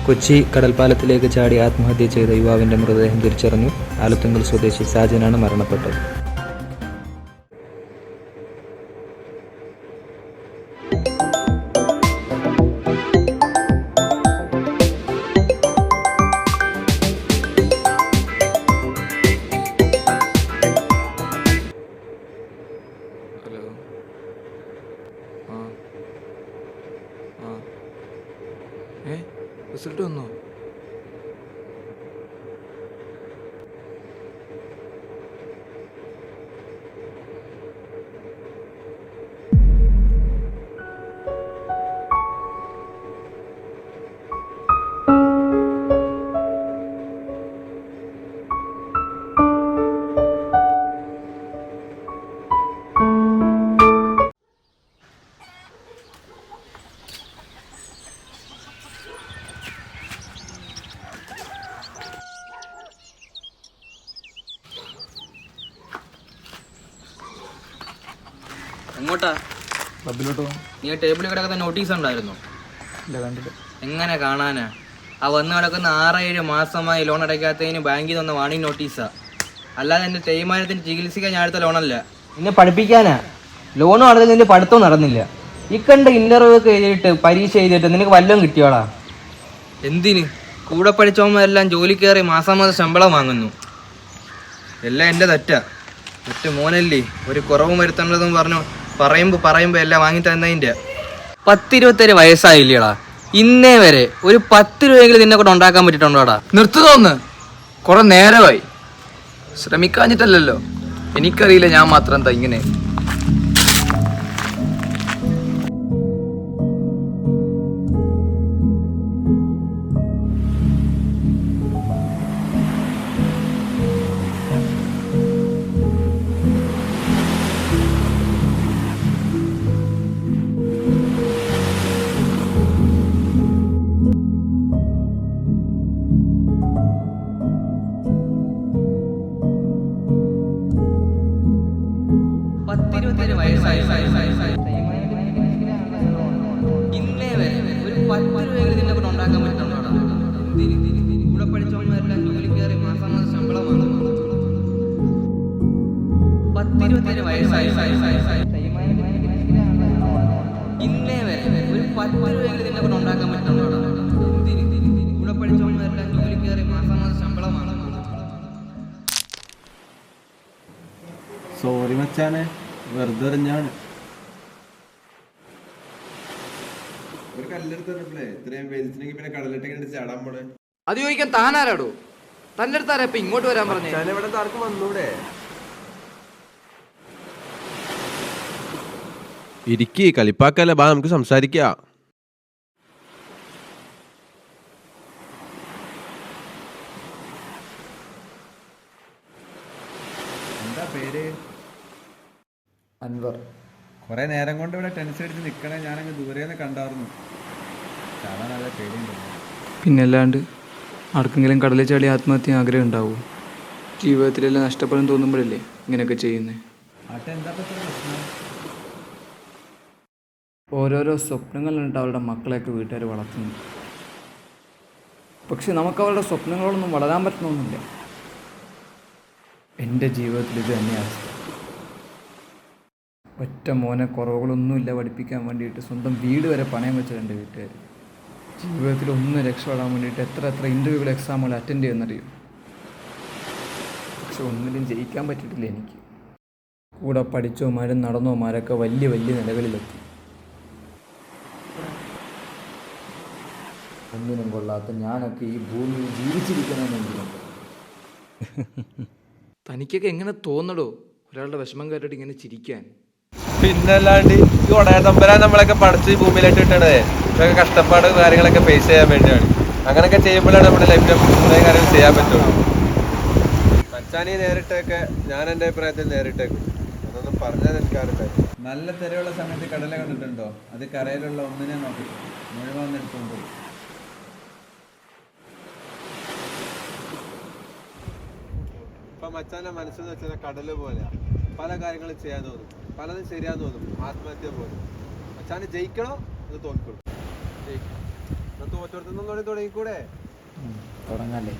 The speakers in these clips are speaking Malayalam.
കൊച്ചി കടൽപ്പാലത്തിലേക്ക് ചാടി ആത്മഹത്യ ചെയ്ത യുവാവിന്റെ മൃതദേഹം തിരിച്ചറിഞ്ഞു. ആലത്തുങ്കൽ സ്വദേശി സാജനാണ് മരണപ്പെട്ടത്. ഹലോ. റിസൾട്ട് വന്നോ? എങ്ങോട്ടാ? ക്ലബിലോട്ടോ. നീ ടേബിളിൽ കിടക്കുന്ന നോട്ടീസ് ഉണ്ടായിരുന്നു? ഇല്ല, കണ്ടില്ല. എങ്ങനെ കാണാനാ? ആ വന്ന് കിടക്കുന്ന 6-7 മാസമായി ലോൺ അടയ്ക്കാത്തതിന് ബാങ്കിൽ നിന്ന് വാണിംഗ് നോട്ടീസാ. അല്ലാതെ എൻ്റെ തേയ്മാനത്തിന് ചികിത്സിക്കാൻ ഞാൻ എടുത്ത ലോണല്ല. നിന്നെ പഠിപ്പിക്കാനാ. ലോണും നടന്നില്ല, നിന്റെ പഠിത്തവും നടന്നില്ല. ഈ കണ്ട ഇന്റർവ്യൂ ഒക്കെ എഴുതിയിട്ട് പരീക്ഷ എഴുതിയിട്ട് നിനക്ക് വല്ലതും കിട്ടിയോളാ? എന്തിന്? കൂടെ പഠിച്ചവന്മാരെല്ലാം ജോലി കയറി മാസം ശമ്പളം വാങ്ങുന്നു. എല്ലാം എൻ്റെ തെറ്റാ. ഒറ്റ മോനല്ലേ, ഒരു കുറവും വരുത്തേണ്ടതെന്ന് പറഞ്ഞു പറയുമ്പോ എല്ലാം വാങ്ങി തന്നതിൻ്റെ. 10-27 വയസ്സായില്ലേടാ. ഇന്നേ വരെ ഒരു 10 രൂപയെങ്കിലും നിന്നെ കൊണ്ട് ഉണ്ടാക്കാൻ പറ്റിയിട്ടുണ്ടോടാ? നിർത്തുതോന്ന്. കുറെ നേരമായി. ശ്രമിക്കാഞ്ഞിട്ടല്ലോ. എനിക്കറിയില്ല ഞാൻ മാത്രം എന്താ ഇങ്ങനെ. ഇന്നേ വരെ ഒരു 10 രൂപയെങ്കിലും നിന്നെ കൊണ്ട് ഉണ്ടാക്കാൻ പറ്റുന്നുണ്ടോടാ? കൂടെ പഠിച്ചവന്മാരെല്ലാം ജോലി കയറി മാസം ശമ്പളം വാങ്ങുന്നു. 10-27 വയസ്സായി. ഇന്നേ വരെ ഒരു 10 രൂപയെങ്കിലും നിന്നെ കൊണ്ട് ഉണ്ടാക്കാൻ പറ്റുന്നുണ്ടോടാ? കൂടെ പഠിച്ചവന്മാരെല്ലാം ജോലി കയറി മാസം ശമ്പളം വാങ്ങുന്നു. സോറി മച്ചാനെ, വെറുതെ എറിഞ്ഞാണ്. ഒരു കല്ലെടുത്തേ ഇത്രയും വെയിൽസിനെങ്കിൽ പിന്നെ കടലിട്ടെങ്കിൽ ചാടാൻ പോണേ. അത് ചോദിക്കാൻ താനാരാടോ? തന്റെ അടുത്താരാ ഇപ്പൊ ഇങ്ങോട്ട് വരാൻ പറഞ്ഞേ? ഇവിടെ ആർക്കും വന്നൂടെ? ഇരിക്കി കളിപ്പാക്കല്ലേ, ബാ നമുക്ക് സംസാരിക്കാം. എന്താ പേര്? അൻവർ. കുറെ നേരം കൊണ്ട് ഇവിടെ ടെൻഷൻ അടിച്ച് നിൽക്കണേ. ഞാനങ്ങ് ദൂരേന്ന് കണ്ടായിരുന്നു. ചാടാൻ നല്ല പേടിയുണ്ടല്ലോ. പിന്നല്ലാണ്ട് ആർക്കെങ്കിലും കടലിൽ ചാടി ആത്മഹത്യ ആഗ്രഹം ഉണ്ടാവും. ജീവിതത്തിലെല്ലാം നഷ്ടപ്പെടും തോന്നുമ്പോഴല്ലേ ഇങ്ങനെയൊക്കെ ചെയ്യുന്നത്. എന്താ പ്രശ്നം? ഓരോരോ സ്വപ്നങ്ങളുണ്ട് അവരുടെ മക്കളെയൊക്കെ വീട്ടുകാർ വളർത്തുന്നു. പക്ഷെ നമുക്ക് അവരുടെ സ്വപ്നങ്ങളോടൊന്നും വളരാൻ പറ്റണമെന്നില്ല. എൻ്റെ ജീവിതത്തിൽ ഇത് തന്നെയാണ് അവസ്ഥ. ഒറ്റ മോനെ കുറവുകളൊന്നുമില്ല പഠിപ്പിക്കാൻ വേണ്ടിയിട്ട് സ്വന്തം വീട് വരെ പണയം വെച്ചത് എൻ്റെ വീട്ടുകാർ. ജീവിതത്തിൽ ഒന്ന് രക്ഷപ്പെടാൻ വേണ്ടിയിട്ട് എത്ര ഇൻ്റർവ്യൂകൾ എക്സാമുകൾ അറ്റൻഡ് ചെയ്യുന്നറിയും. പക്ഷെ ഒന്നിലും ജയിക്കാൻ പറ്റിയിട്ടില്ല എനിക്ക്. കൂടെ പഠിച്ചോമാരും നടന്നോമാരൊക്കെ വലിയ നിലകളിലെത്തി. ഒന്നിനും കൊള്ളാത്ത ഞാനൊക്കെ ഈ ഭൂമിയിൽ ജീവിച്ചിരിക്കണമെന്നെങ്കിലും. തനിക്കൊക്കെ എങ്ങനെ തോന്നടോ ഒരാളുടെ വിഷമം കേട്ടിട്ട് ഇങ്ങനെ ചിരിക്കാൻ? പിന്നല്ലാണ്ട് ഈ ഒടയത്തമ്പരാൻ നമ്മളൊക്കെ പഠിച്ച് ഈ ഭൂമിയിലിട്ട് ഇട്ടണേ ഇതൊക്കെ കഷ്ടപ്പാട് കാര്യങ്ങളൊക്കെ ഫേസ് ചെയ്യാൻ വേണ്ടിയാണ്. അങ്ങനെയൊക്കെ ചെയ്യുമ്പോഴാണ് നമ്മുടെ ലൈഫിൽ കുറേ കാര്യങ്ങൾ ചെയ്യാൻ പറ്റുള്ളൂ. മച്ചാനീ നേരിട്ടൊക്കെ ഞാൻ എൻ്റെ അഭിപ്രായത്തിൽ നേരിട്ടേക്കും. അതൊന്നും പറഞ്ഞാൽ എനിക്കറിയില്ല. നല്ല തിരയുള്ള സമയത്ത് കടല കണ്ടിട്ടുണ്ടോ? അത് കരയിലുള്ള ഒന്നിനെ നോക്കി മുഴുവൻ എടുത്തുകൊണ്ട് ഇപ്പൊ മച്ചാന്റെ മനസ്സെന്ന് വെച്ചാൽ കടല് പോലെയാ. പല കാര്യങ്ങളും ചെയ്യാൻ തോന്നും, പലതും ശരിയാന്ന് തോന്നും. ആത്മഹത്യ പോലെ. മച്ചാന് ജയിക്കണോ അത് തോൽക്കണം. തോറ്റോടത്തുനിന്ന് തുടങ്ങിക്കൂടെ? തുടങ്ങാല്ലേ?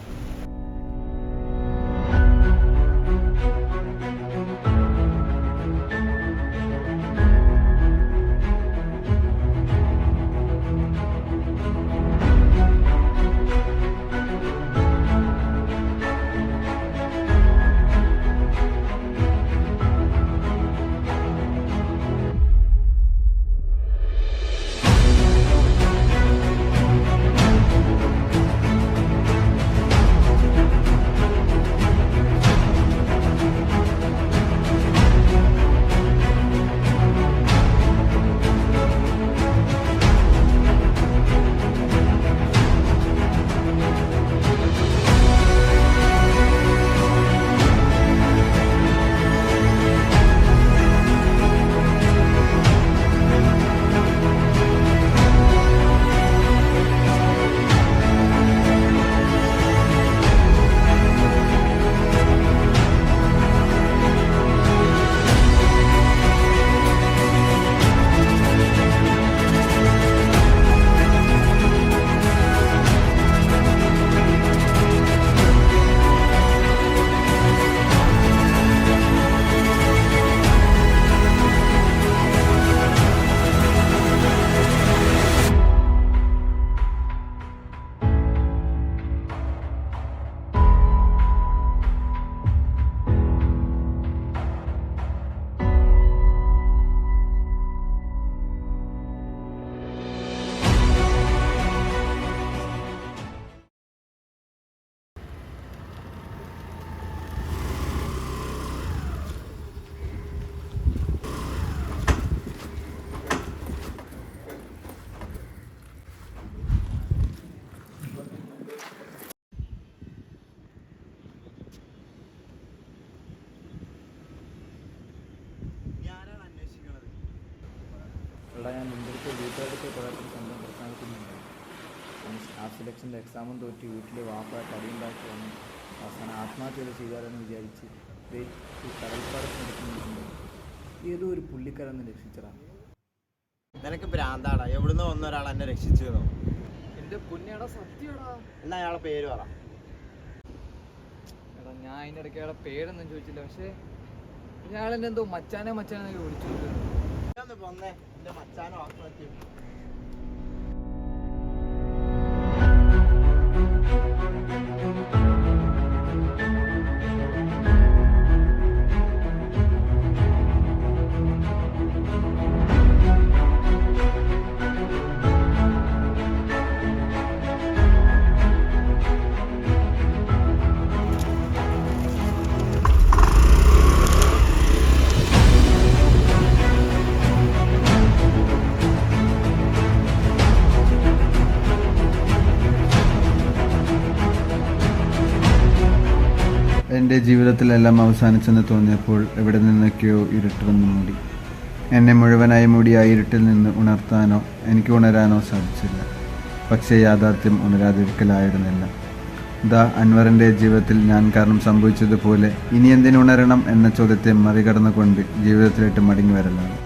എടാ, ഞാൻ നിൻ്റെ അടുത്ത് വീട്ടുകാർക്ക് കുറേ സ്വന്തം പ്രശ്നത്തിനുണ്ട്. സ്റ്റാഫ് സെലക്ഷൻ്റെ എക്സാമും തോറ്റി വീട്ടിൽ വാപ്പ കടിയുണ്ടാക്കി വന്ന് അവസാനം ആത്മഹത്യ ചെയ്താലെന്ന് വിചാരിച്ച് ഈ കടൽപ്പാടത്ത് നടക്കുന്നുണ്ട്. ഏതോ ഒരു പുള്ളിക്കാരെന്ന് രക്ഷിച്ചടാ. നിനക്ക് ഭ്രാന്താടാ. എവിടുന്ന് വന്ന ഒരാൾ എന്നെ രക്ഷിച്ചതോ? എൻ്റെ പുണ്യടാ, സത്യടാ. എന്നാ അയാളെ പേര് പറ. എടാ, ഞാൻ അതിൻ്റെ ഇടയ്ക്ക് അയാളെ പേരൊന്നും ചോദിച്ചില്ല. പക്ഷേ ഞാളെന്നെ എന്തോ മച്ചാനെ വിളിച്ചു. ഒന്ന് പോന്നേ, എന്റെ മച്ചാനോ ആത്മഹത്യ. എൻ്റെ ജീവിതത്തിലെല്ലാം അവസാനിച്ചെന്ന് തോന്നിയപ്പോൾ എവിടെ നിന്നൊക്കെയോ ഇരുട്ട് വന്നു മൂടി. എന്നെ മുഴുവനായി മൂടി ആ ഇരുട്ടിൽ നിന്ന് ഉണർത്താനോ എനിക്ക് ഉണരാനോ സാധിച്ചില്ല. പക്ഷേ യാഥാർത്ഥ്യം ഉണരാതിരിക്കലായിരുന്നില്ല. അൻവറിൻ്റെ ജീവിതത്തിൽ ഞാൻ കാരണം സംഭവിച്ചതുപോലെ ഇനി എന്തിനുണരണം എന്ന ചോദ്യത്തെ മറികടന്നുകൊണ്ട് ജീവിതത്തിലേക്ക് മടങ്ങി വരലാണ്.